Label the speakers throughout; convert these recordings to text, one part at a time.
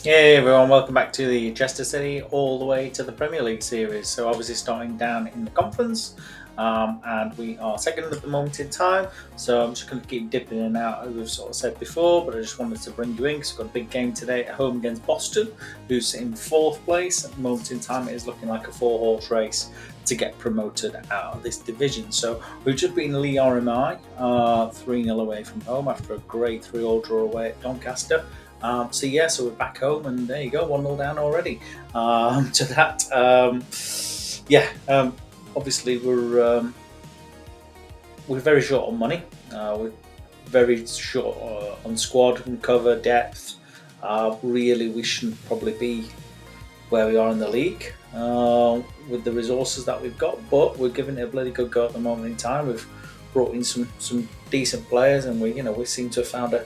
Speaker 1: Hey everyone, welcome back to the Chester City all the way to the Premier League series. So obviously starting down in the conference, and we are second at the moment in time. So I'm just going to keep dipping in and out as we've sort of said before, but I just wanted to bring you in because we've got a big game today at home against Boston, who's in fourth place. At the moment in time, it is looking like a four-horse race to get promoted out of this division. So we've just been Lee RMI 3-0 away from home after a great 3-all draw away at Doncaster. So we're back home, and there you go, 1-0 down already. To that, obviously we're very short on money. We're very short on squad and cover depth. Really, we shouldn't probably be where we are in the league with the resources that we've got, but we're giving it a bloody good go at the moment in time. We've brought in some decent players, and we seem to have found a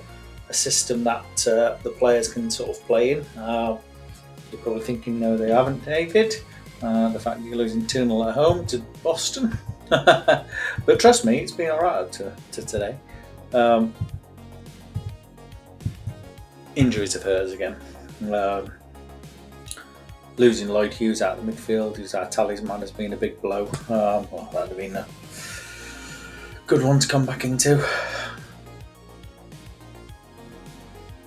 Speaker 1: system that the players can sort of play in. You're probably thinking, no, they haven't, David. The fact that you're losing 2-0 at home to Boston. But trust me, it's been all right up to today. Injuries have hurt us again. Losing Lloyd Hughes out of the midfield, who's our talisman, has been a big blow. Well, that would have been a good one to come back into.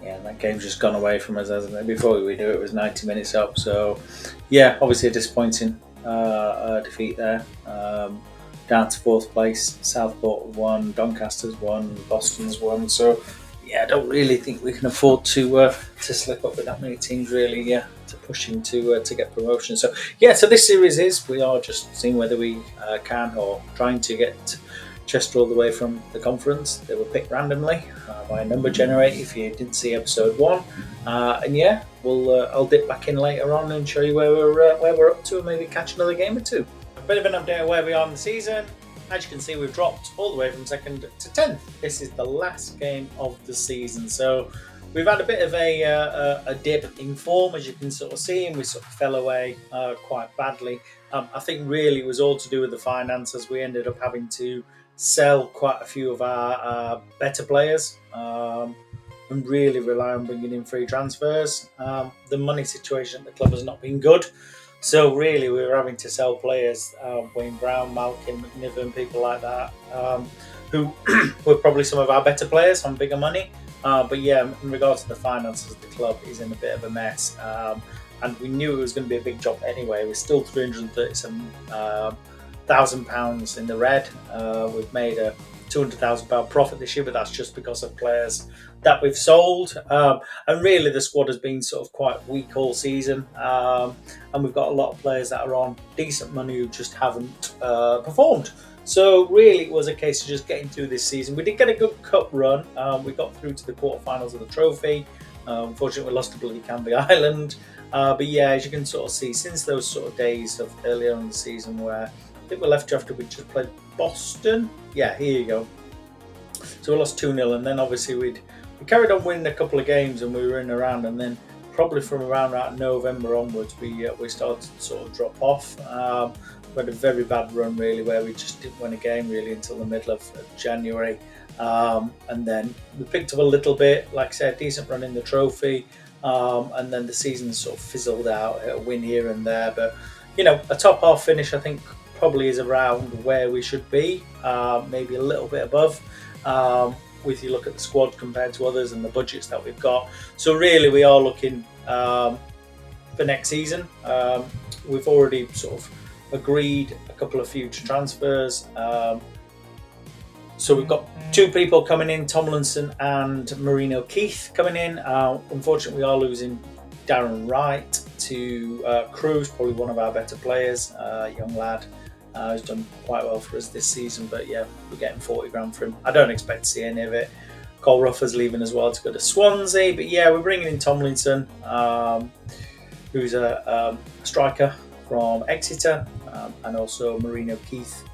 Speaker 1: Yeah, that game's just gone away from us, hasn't it? Before we knew it was 90 minutes up. So, yeah, obviously a disappointing defeat there. Down to fourth place. Southport have won, Doncaster's won, Boston's won. So, yeah, I don't really think we can afford to slip up with that many teams, really. Yeah, to push him to get promotion. So, yeah, so this series we are just seeing whether we can, or trying to get Chester all the way from the conference. They were picked randomly by a number generator. If you didn't see episode 1, and yeah, I'll dip back in later on and show you where we're up to, and maybe catch another game or two. A bit of an update of where we are in the season. As you can see, we've dropped all the way from 2nd to 10th. This is the last game of the season, so we've had a bit of a dip in form, as you can sort of see, and we sort of fell away quite badly. I think really it was all to do with the finances. We ended up having to sell quite a few of our better players and really rely on bringing in free transfers. The money situation at the club has not been good. So really we were having to sell players, Wayne Brown, Malkin, McNiven, people like that, who were probably some of our better players on bigger money. But yeah, in regards to the finances, the club is in a bit of a mess. And we knew it was going to be a big job anyway. We're still £337,000 in the red. We've made a £200,000 profit this year, but that's just because of players that we've sold. And really, the squad has been sort of quite weak all season. And we've got a lot of players that are on decent money who just haven't performed. So really, it was a case of just getting through this season. We did get a good cup run. We got through to the quarterfinals of the trophy. Unfortunately, we lost to bloody Canby Island. But yeah, as you can sort of see, since those sort of days of earlier in the season where I think we left after we just played Boston. Yeah, here you go. So we lost 2-0, and then obviously we carried on winning a couple of games, and we were in around, and then probably from around November onwards, we started to sort of drop off. We had a very bad run really, where we just didn't win a game really until the middle of January, and then we picked up a little bit. Like I said, decent run in the trophy, and then the season sort of fizzled out. A win here and there, but a top half finish, I think, probably is around where we should be, maybe a little bit above, if you look at the squad compared to others and the budgets that we've got. So really we are looking for next season. We've already sort of agreed a couple of future transfers. So we've got 2 people coming in, Tomlinson and Marino Keith coming in. Unfortunately, we are losing Darren Wright to Cruz, probably one of our better players, young lad. Who's done quite well for us this season, but yeah, we're getting 40 grand for him. I don't expect to see any of it. Cole Ruffer's leaving as well to go to Swansea, but yeah, we're bringing in Tomlinson, who's a striker from Exeter, and also Marino Keith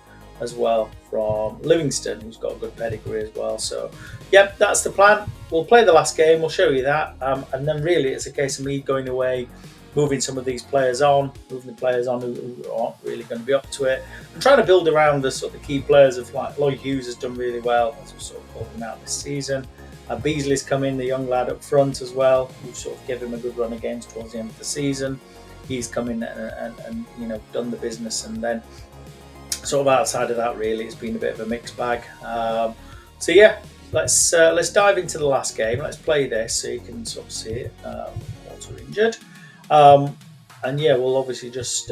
Speaker 1: as well from Livingston, who's got a good pedigree as well. So yep, that's the plan. We'll play the last game, we'll show you that, and then really it's a case of me going away, moving some of these players on, moving the players on who aren't really going to be up to it, and trying to build around the sort of key players of, like Lloyd Hughes has done really well as we've sort of pulled him out this season. Beasley's come in, the young lad up front as well, who sort of gave him a good run of games towards the end of the season. He's come in and done the business, and then sort of outside of that, really, it's been a bit of a mixed bag. So yeah, let's dive into the last game. Let's play this so you can sort of see it. Water injured, and yeah, we'll obviously just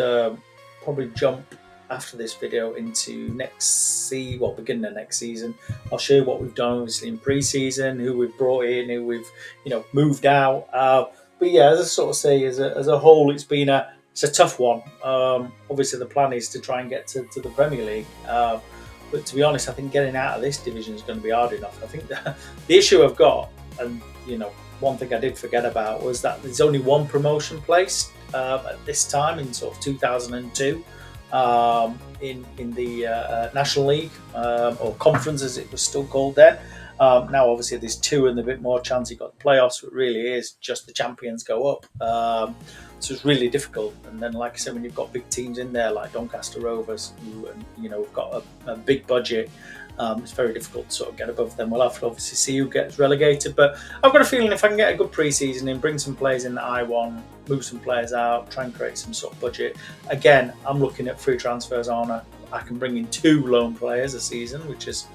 Speaker 1: probably jump after this video into beginning of next season. I'll show you what we've done, obviously in pre-season, who we've brought in, who we've moved out. But yeah, as I sort of say, as a whole, it's a tough one. Obviously, the plan is to try and get to the Premier League. But to be honest, I think getting out of this division is going to be hard enough. I think the issue I've got, and one thing I did forget about, was that there's only one promotion place at this time in sort of 2002 in the National League or Conference, as it was still called then. Now, obviously, there's two and a bit more chance you got the playoffs. So it really is just the champions go up. So it's really difficult. And then, like I said, when you've got big teams in there like Doncaster Rovers, who have got a big budget, it's very difficult to sort of get above them. We'll have to obviously see who gets relegated. But I've got a feeling if I can get a good pre-season in, bring some players in that I want, move some players out, try and create some sort of budget. Again, I'm looking at free transfers on. I can bring in 2 loan players a season, which is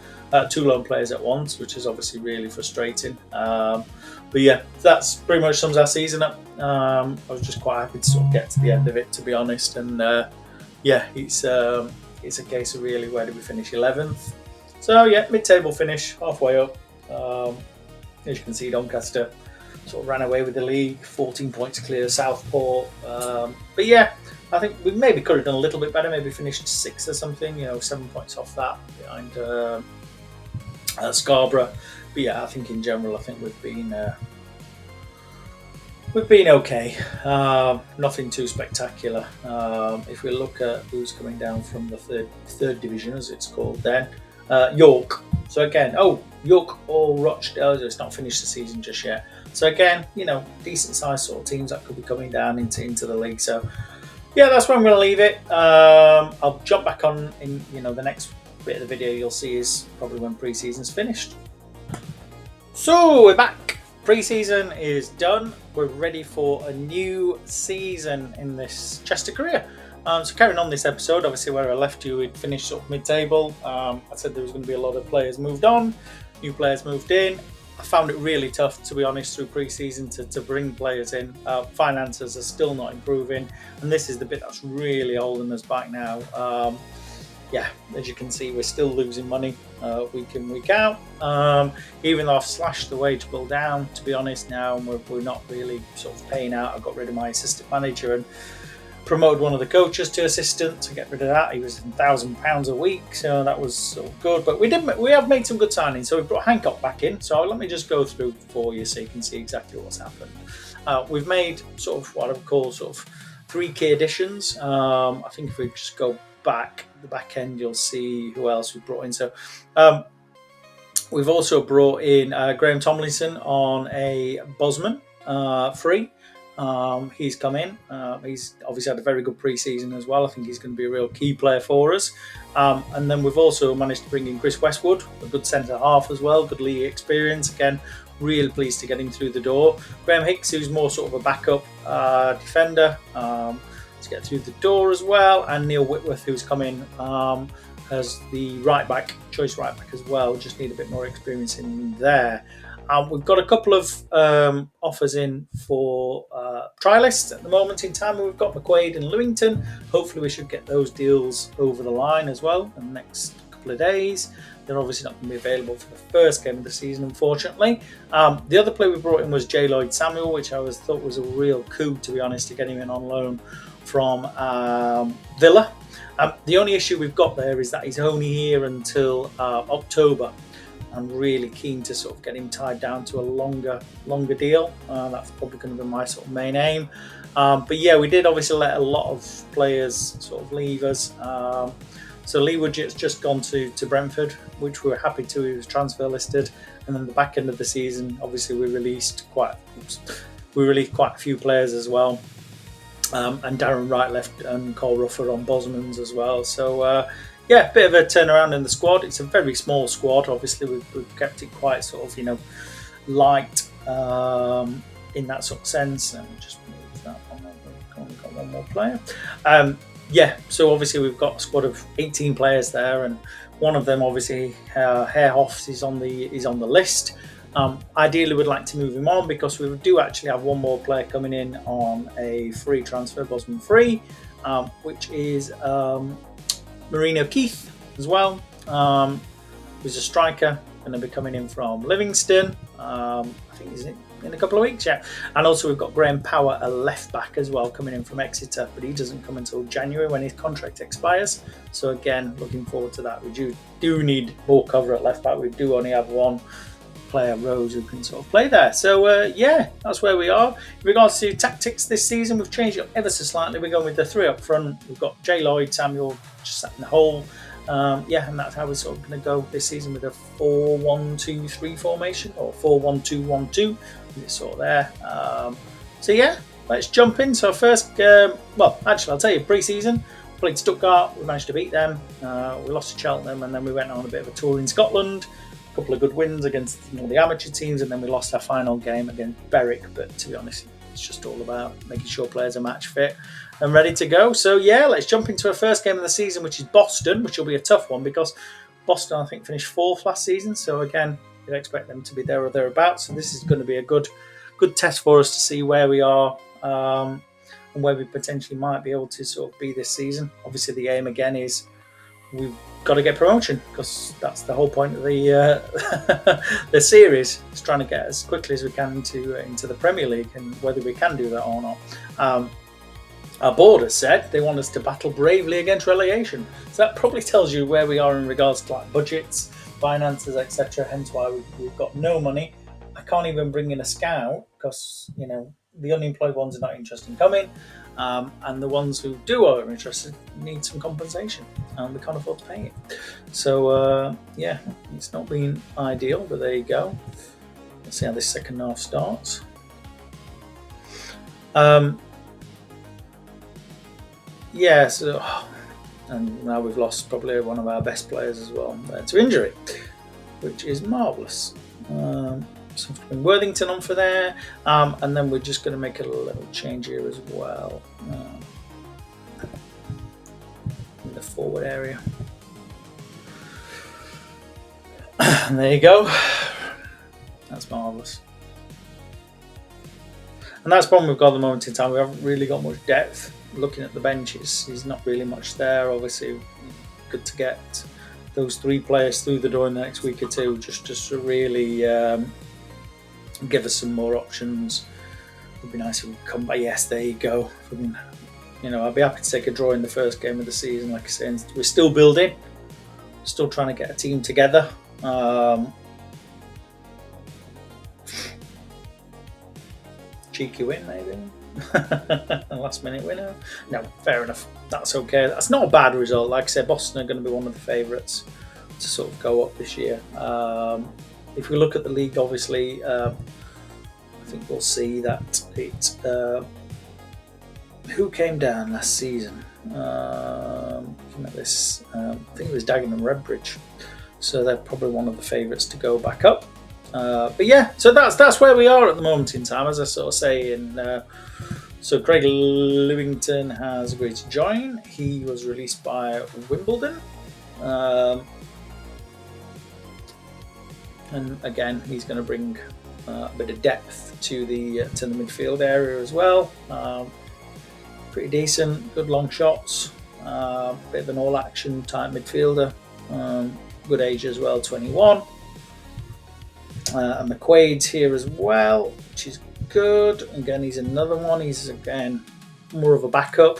Speaker 1: 2 loan players at once, which is obviously really frustrating. But yeah, that's pretty much sums our season up. I was just quite happy to sort of get to the end of it, to be honest. And yeah, it's a case of really, where did we finish? 11th. So yeah, mid-table finish, halfway up. As you can see, Doncaster sort of ran away with the league, 14 points clear Southport. But yeah, I think we maybe could have done a little bit better. Maybe finished 6th or something. 7 points off that behind Scarborough. But yeah, I think in general, I think we've been okay. Nothing too spectacular. If we look at who's coming down from the third division, as it's called then, York. So again, York or Rochdale. It's not finished the season just yet. So again, decent sized sort of teams that could be coming down into the league. So yeah, that's where I'm going to leave it. I'll jump back on in the next bit of the video. You'll see is probably when pre-season's finished. So we're back. Pre-season is done. We're ready for a new season in this Chester career. So carrying on this episode, obviously where I left you, we'd finished sort of mid-table. I said there was going to be a lot of players moved on, new players moved in. I found it really tough, to be honest, through pre-season to bring players in. Finances are still not improving, and this is the bit that's really holding us back now. Yeah, as you can see, we're still losing money week in, week out. Even though I've slashed the wage bill down, to be honest, now, and we're not really sort of paying out. I got rid of my assistant manager and promoted one of the coaches to assistant to get rid of that. He was £1,000 a week, so that was sort of good. But we have made some good signings. So we brought Hancock back in. So let me just go through for you so you can see exactly what's happened. We've made sort of what I would call sort of 3 key additions. I think if we just go back, the back end, you'll see who else we brought in. So we've also brought in Graham Tomlinson on a Bosman free. He's come in. He's obviously had a very good pre-season as well. I think he's going to be a real key player for us. And then we've also managed to bring in Chris Westwood, a good centre half as well, good league experience. Again, really pleased to get him through the door. Graham Hicks, who's more sort of a backup defender, to get through the door as well. And Neil Whitworth, who's come in as the choice right back as well. Just need a bit more experience in there. We've got a couple of offers in for trialists at the moment in time. We've got McQuaid and Lewington. Hopefully we should get those deals over the line as well in the next couple of days. They're obviously not going to be available for the first game of the season, unfortunately. The other player we brought in was J. Lloyd Samuel, which I thought was a real coup, to be honest, to get him in on loan from Villa. The only issue we've got there is that he's only here until October. I'm really keen to sort of get him tied down to a longer deal. That's probably going to be my sort of main aim. But yeah, we did obviously let a lot of players sort of leave us. So Lee Woodgett's just gone to Brentford, which we were happy to. He was transfer listed. And then the back end of the season, obviously we released quite a few players as well. And Darren Wright left and Cole Ruffer on Bosman's as well. So yeah, bit of a turnaround in the squad. It's a very small squad. Obviously, we've kept it quite sort of, light in that sort of sense. And just move that one over. We've got one more player. So obviously we've got a squad of 18 players there, and one of them obviously Herr Hoffs is on the list. Ideally, we'd like to move him on because we do actually have one more player coming in on a free transfer, Bosman free, which is Marino Keith as well, who's a striker, going to be coming in from Livingston. I think he's in a couple of weeks, yeah. And also we've got Graham Power, a left back as well, coming in from Exeter, but he doesn't come until January when his contract expires. So again, looking forward to that. We do need more cover at left back. We do only have one player, Rose, who can sort of play there. So yeah, that's where we are. In regards to tactics this season, we've changed it ever so slightly. We're going with the three up front. We've got Jay Lloyd, Samuel just sat in the hole. And that's how we're sort of going to go this season with a 4-1-2-3 formation, or 4-1-2-1-2. It's sort of there. So yeah, let's jump in. So first, I'll tell you, pre-season, we played Stuttgart. We managed to beat them. We lost to Cheltenham, and then we went on a bit of a tour in Scotland. A couple of good wins against the amateur teams, and then we lost our final game against Berwick. But to be honest, it's just all about making sure players are match fit and ready to go. So yeah, let's jump into our first game of the season, which is Boston, which will be a tough one because Boston, I think, finished 4th last season. So again, you'd expect them to be there or thereabouts. So this is going to be a good test for us to see where we are and where we potentially might be able to sort of be this season. Obviously, the aim again is we've got to get promotion, because that's the whole point of the the series. Is trying to get as quickly as we can into the Premier League, and whether we can do that or not. Our board has said they want us to battle bravely against relegation. So that probably tells you where we are in regards to like budgets, finances, etc. Hence why we've got no money. I can't even bring in a scout because the unemployed ones are not interested in coming, and the ones who are interested need some compensation, and we can't afford to pay it. So yeah, it's not been ideal, but there you go. Let's see how this second half starts. And now we've lost probably one of our best players as well to injury, which is marvellous. So we've been Worthington on for there, and then we're just going to make a little change here as well in the forward area. And there you go. That's marvellous. And that's the problem we've got at the moment in time. We haven't really got much depth. Looking at the benches, there's not really much there. Obviously, good to get those 3 players through the door in the next week or two, just to really give us some more options. It would be nice if we come by. Yes, there you go. I'd be happy to take a draw in the first game of the season. Like I said, we're still building, still trying to get a team together. Cheeky win, maybe. A last minute winner. No, fair enough. That's okay. That's not a bad result. Like I said, Boston are going to be one of the favourites to sort of go up this year. If we look at the league, obviously, I think we'll see that it. Who came down last season? Looking at this, I think it was Dagenham Redbridge. So they're probably one of the favourites to go back up. But yeah, so that's where we are at the moment in time, as I sort of say. So Craig Lewington has agreed to join. He was released by Wimbledon, and again, he's going to bring a bit of depth to the midfield area as well. Pretty decent, good long shots, bit of an all-action type midfielder. Good age as well, 21. And McQuaid's here as well, which is good. Again, he's another one. He's again more of a backup.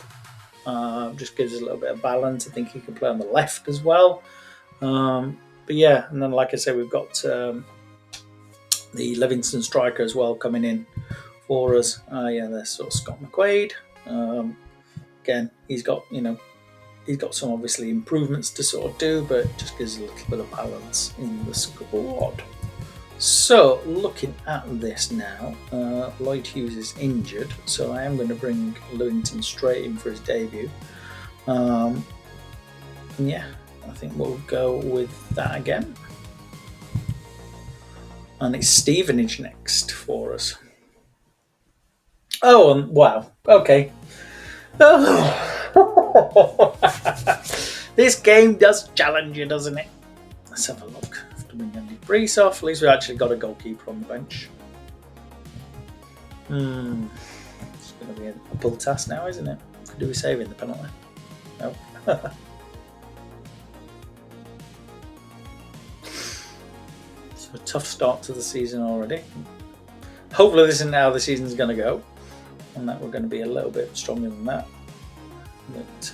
Speaker 1: Just gives us a little bit of balance. I think he can play on the left as well. But yeah, and then like I said, we've got the Livingston striker as well coming in for us. There's sort of Scott McQuaid. Again, he's got some obviously improvements to sort of do, but just gives a little bit of balance in the squad. So, looking at this now, Lloyd Hughes is injured, so I am going to bring Lewington straight in for his debut. And yeah, I think we'll go with that again. And it's Stevenage next for us. Oh, wow. Okay. Oh. This game does challenge you, doesn't it? Let's have a look. After we get Andy Brees off, at least we actually got a goalkeeper on the bench. It's going to be a pull task now, isn't it? Do we save in the penalty? No. So a tough start to the season already. Hopefully this isn't how the season's going to go, and that we're going to be a little bit stronger than that. But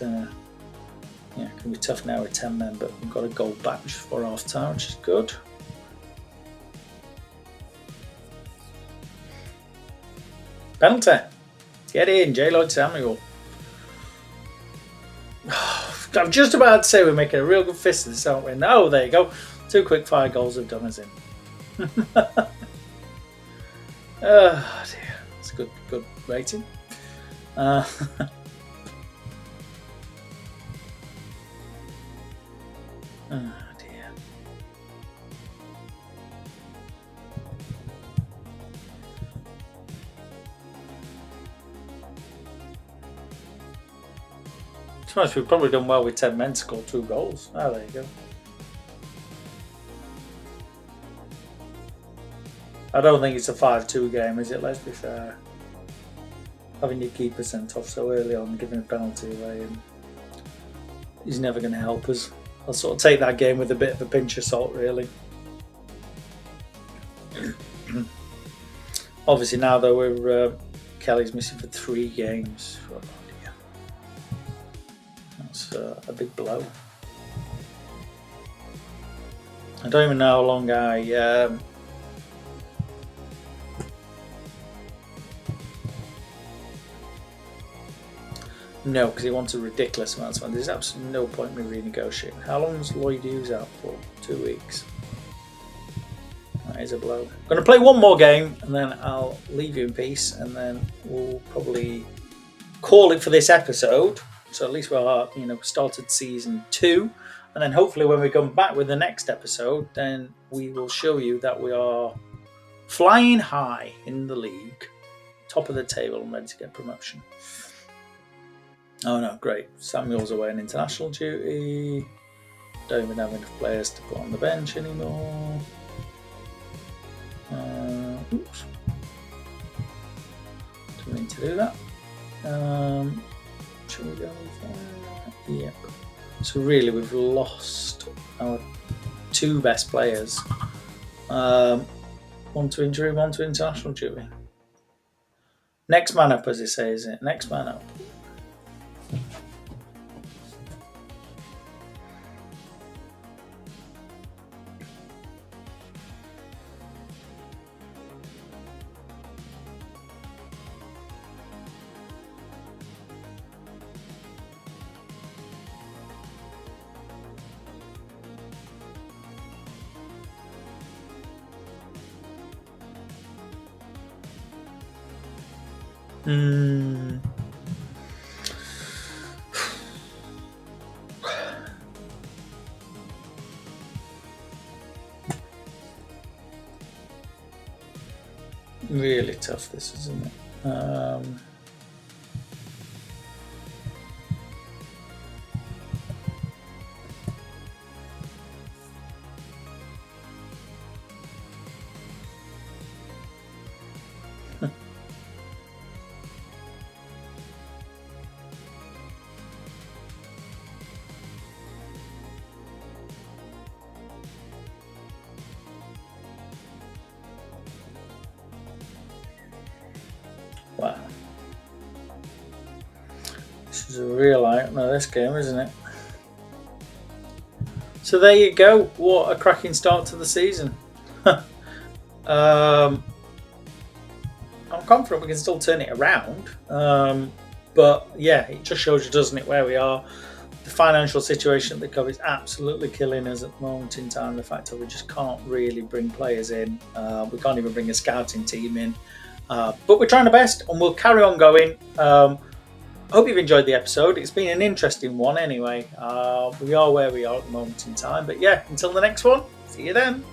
Speaker 1: yeah, it can be tough now with 10 men, but we've got a goal back just before half time, which is good. Penalty. Get in, J. Lloyd Samuel. I'm just about to say we're making a real good fist of this, aren't we? No, there you go. 2 quick fire goals have done us in. Oh dear, it's a good rating. Oh dear. Suppose we've probably done well with 10 men to score 2 goals. Oh, there you go. I don't think it's a 5-2 game, is it? Let's be fair. Having your keeper sent off so early on, giving a penalty away, and he's never going to help us. I'll sort of take that game with a bit of a pinch of salt, really. Obviously, now though, we're Kelly's missing for 3 games. Oh dear. That's a big blow. I don't even know how long No, because he wants a ridiculous amount of money. There's absolutely no point in me renegotiating. How long was Lloyd Hughes out for? 2 weeks. That is a blow. I'm going to play one more game and then I'll leave you in peace, and then we'll probably call it for this episode. So at least we'll started season 2, and then hopefully when we come back with the next episode, then we will show you that we are flying high in the league, top of the table, and ready to get promotion. Oh no, great. Samuel's away on international duty. Don't even have enough players to put on the bench anymore. Oops. Didn't mean to do that. Shall we go with that? Yep. So really we've lost our 2 best players. One to injury, one to international duty. Next man up, as they say, is it? Next man up. Really tough, this, isn't it? Wow. This is a real eye-opener, this game, isn't it? So there you go. What a cracking start to the season. I'm confident we can still turn it around. But yeah, it just shows you, doesn't it, where we are. The financial situation at the club is absolutely killing us at the moment in time. The fact that we just can't really bring players in. We can't even bring a scouting team in. But we're trying our best and we'll carry on going. I hope you've enjoyed the episode. It's been an interesting one anyway. We are where we are at the moment in time. But yeah, until the next one, see you then.